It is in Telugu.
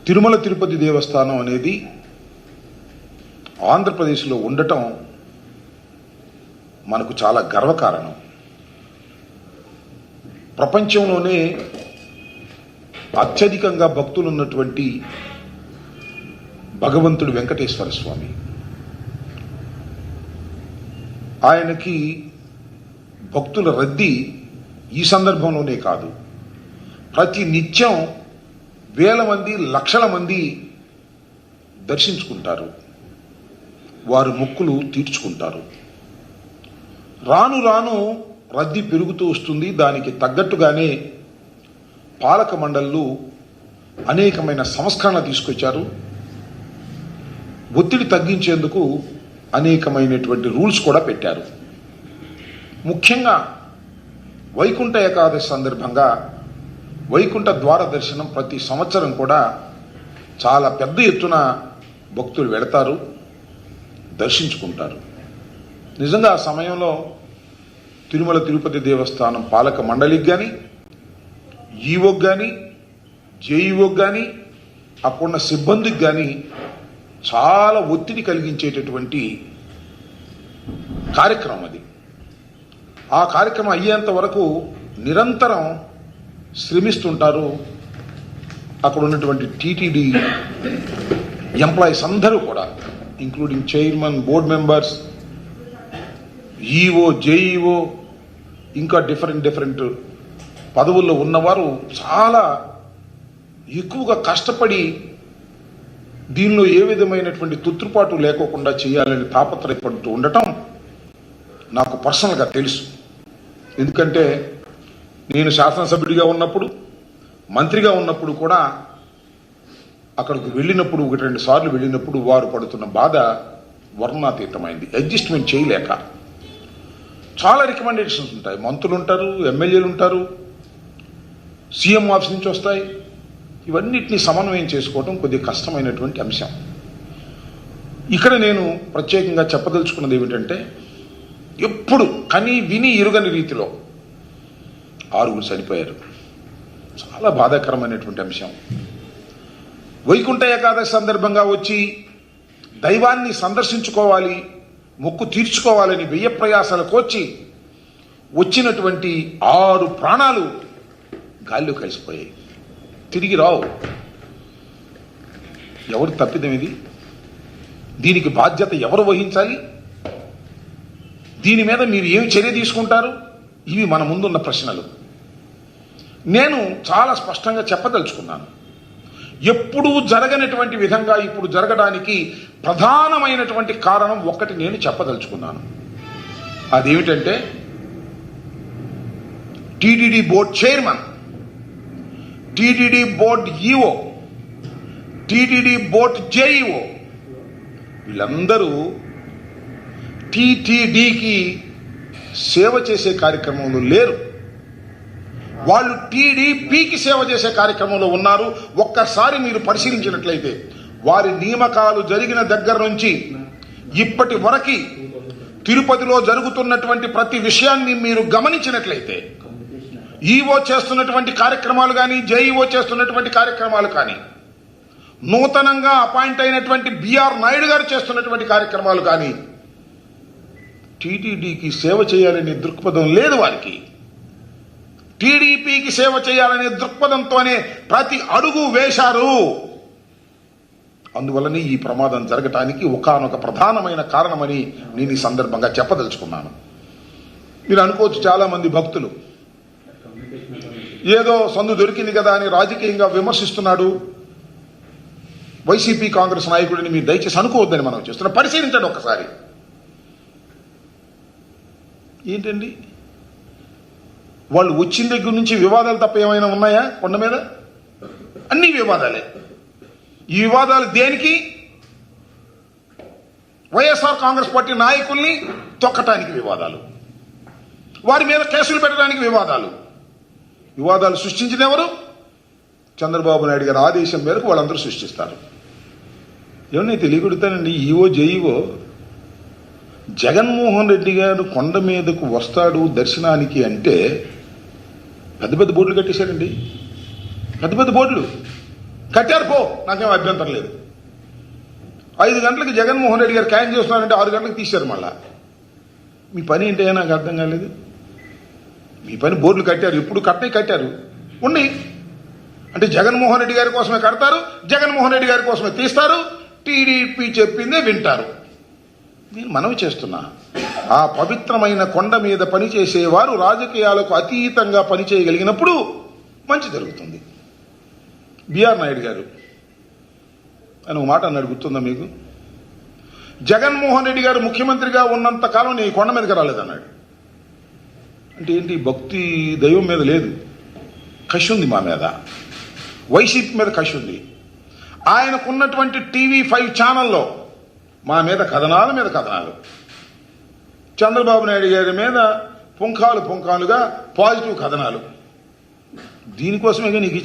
తిరుమల తిరుపతి దేవస్థానం అనేది ఆంధ్రప్రదేశ్లో ఉండటం మనకు చాలా గర్వకారణం. ప్రపంచంలోనే అత్యధికంగా భక్తులు ఉన్నటువంటి భగవంతుడు వెంకటేశ్వర స్వామి. ఆయనకి భక్తుల రద్దీ ఈ సందర్భంలోనే కాదు, ప్రతి నిత్యం వేల మంది లక్షల మంది దర్శించుకుంటారు, వారు మొక్కులు తీర్చుకుంటారు. రాను రాను రద్దీ పెరుగుతూ వస్తుంది. దానికి తగ్గట్టుగానే పాలక మండళ్ళు అనేకమైన సంస్కరణలు తీసుకొచ్చారు. ఒత్తిడి తగ్గించేందుకు అనేకమైనటువంటి రూల్స్ కూడా పెట్టారు. ముఖ్యంగా వైకుంఠ ఏకాదశి సందర్భంగా వైకుంఠ ద్వార దర్శనం ప్రతి సంవత్సరం కూడా చాలా పెద్ద ఎత్తున భక్తులు వెళతారు, దర్శించుకుంటారు. నిజంగా ఆ సమయంలో తిరుమల తిరుపతి దేవస్థానం పాలక మండలికి కానీ, ఈవోకి కానీ, జేఈఓకి కానీ, అక్కడున్న సిబ్బందికి కానీ చాలా ఒత్తిడి కలిగించేటటువంటి కార్యక్రమం అది. ఆ కార్యక్రమం అయ్యేంత వరకు నిరంతరం శ్రమిస్తుంటారు అక్కడ ఉన్నటువంటి టీటీడీ ఎంప్లాయీస్ అందరూ కూడా, including chairman, board members, EO, JEO, ఇంకా డిఫరెంట్ పదవుల్లో ఉన్నవారు చాలా ఎక్కువగా కష్టపడి దీనిలో ఏ విధమైనటువంటి తుత్రుపాటు లేకోకుండా చేయాలని తాపత్రయపడుతూ ఉండటం నాకు పర్సనల్గా తెలుసు. ఎందుకంటే నేను శాసనసభ్యుడిగా ఉన్నప్పుడు, మంత్రిగా ఉన్నప్పుడు కూడా అక్కడికి వెళ్ళినప్పుడు 1-2 సార్లు వెళ్ళినప్పుడు వారు పడుతున్న బాధ వర్ణాతీతమైంది. అడ్జస్ట్మెంట్ చేయలేక చాలా రికమెండేషన్స్ ఉంటాయి. మంత్రులు ఉంటారు, ఎమ్మెల్యేలు ఉంటారు, సీఎం ఆఫీస్ నుంచి వస్తాయి. ఇవన్నిటిని సమన్వయం చేసుకోవడం కొద్దిగా కష్టమైనటువంటి అంశం. ఇక్కడ నేను ప్రత్యేకంగా చెప్పదలుచుకున్నది ఏమిటంటే, ఎప్పుడు కని విని ఎరుగని రీతిలో 6 చనిపోయారు. చాలా బాధాకరమైనటువంటి అంశం. వైకుంఠ ఏకాదశి సందర్భంగా వచ్చి దైవాన్ని సందర్శించుకోవాలి, మొక్కు తీర్చుకోవాలని వెయ్య ప్రయాసాలకు వచ్చి వచ్చినటువంటి 6 ప్రాణాలు గాల్లో కలిసిపోయాయి, తిరిగి రావు. ఎవరు తప్పిదం ఇది? దీనికి బాధ్యత ఎవరు వహించాలి? దీని మీద మీరు ఏమి చర్య తీసుకుంటారు? ఇవి మన ముందున్న ప్రశ్నలు. నేను చాలా స్పష్టంగా చెప్పదలుచుకున్నాను. ఎప్పుడూ జరగనటువంటి విధంగా ఇప్పుడు జరగడానికి ప్రధానమైనటువంటి కారణం ఒక్కటి నేను చెప్పదలుచుకున్నాను. అదేమిటంటే, TTD board chairman, TTD board EO, TTD board JEO వీళ్ళందరూ టీటీడీకి సేవ చేసే కార్యక్రమంలో లేరు. వాళ్ళు టీడీపీకి సేవ చేసే కార్యక్రమంలో ఉన్నారు. ఒక్కసారి మీరు పరిశీలించినట్లయితే వారి నియామకాలు జరిగిన దగ్గర నుంచి ఇప్పటి వరకు తిరుపతిలో జరుగుతున్నటువంటి ప్రతి విషయాన్ని మీరు గమనించినట్లయితే, ఈఓ చేస్తున్నటువంటి కార్యక్రమాలు కానీ, జేఈఓ చేస్తున్నటువంటి కార్యక్రమాలు కానీ, నూతనంగా అపాయింట్ అయినటువంటి బిఆర్ నాయుడు గారు చేస్తున్నటువంటి కార్యక్రమాలు కానీ, టీటీడీకి సేవ చేయాలనే దృక్పథం లేదు వారికి. టీడీపీకి సేవ చేయాలనే దృక్పథంతోనే ప్రతి అడుగు వేశారు. అందువల్లనే ఈ ప్రమాదం జరగటానికి ఒకానొక ప్రధానమైన కారణమని నేను ఈ సందర్భంగా చెప్పదలుచుకున్నాను. మీరు అనుకోవచ్చు, చాలా మంది భక్తులు ఏదో సందు దొరికింది కదా అని రాజకీయంగా విమర్శిస్తున్నాడు వైసీపీ కాంగ్రెస్ నాయకుడిని. మీరు దయచేసి అనుకోవద్దని మనం చేస్తున్నాం. పరిశీలించండి ఒక్కసారి. ఏంటండి, వాళ్ళు వచ్చిన దగ్గర నుంచి వివాదాలు తప్ప ఏమైనా ఉన్నాయా? కొండ మీద అన్ని వివాదాలే. ఈ వివాదాలు దేనికి? వైఎస్ఆర్ కాంగ్రెస్ పార్టీ నాయకుల్ని తొక్కటానికి వివాదాలు, వారి మీద కేసులు పెట్టడానికి వివాదాలు. వివాదాలు సృష్టించిన ఎవరు? చంద్రబాబు నాయుడు గారి ఆదేశం మేరకు వాళ్ళందరూ సృష్టిస్తారు. ఏమన్నా తెలియగొడతానండి, ఈఓ జేఈఓ జగన్మోహన్ రెడ్డి గారు కొండ మీదకు వస్తాడు దర్శనానికి అంటే పెద్ద పెద్ద బోర్డులు కట్టేశారండి. పెద్ద పెద్ద బోర్డులు కట్టారు పో, నాకేం అభ్యంతరం లేదు. 5 గంటలకు జగన్మోహన్ రెడ్డి గారు క్యాన్ చేస్తున్నారంటే 6 గంటలకు తీశారు. మళ్ళా మీ పని ఏంటో నాకు అర్థం కాలేదు. మీ పని బోర్డులు కట్టారు, ఇప్పుడు కట్టారు ఉన్నాయి అంటే జగన్మోహన్ రెడ్డి గారి కోసమే కడతారు, జగన్మోహన్ రెడ్డి గారి కోసమే తీస్తారు, టీడీపీ చెప్పిందే వింటారు. నేను మనవి చేస్తున్నా, ఆ పవిత్రమైన కొండ మీద పనిచేసేవారు రాజకీయాలకు అతీతంగా పనిచేయగలిగినప్పుడు మంచి జరుగుతుంది. బిఆర్ నాయుడు గారు అని ఒక మాట అన్నాడు, గుర్తుందా మీకు? జగన్మోహన్ రెడ్డి గారు ముఖ్యమంత్రిగా ఉన్నంత కాలం నీ కొండ మీదకి రాలేదన్నాడు. అంటే ఏంటి? భక్తి దైవం మీద లేదు, కసి ఉంది మా మీద, వైసీపీ మీద కసి ఉంది. ఆయనకున్నటువంటి TV5 ఛానల్లో మా మీద కథనాలు, చంద్రబాబు నాయుడు గారి మీద పుంఖాలుగా పాజిటివ్ కథనాలు. దీనికోసమే నీకు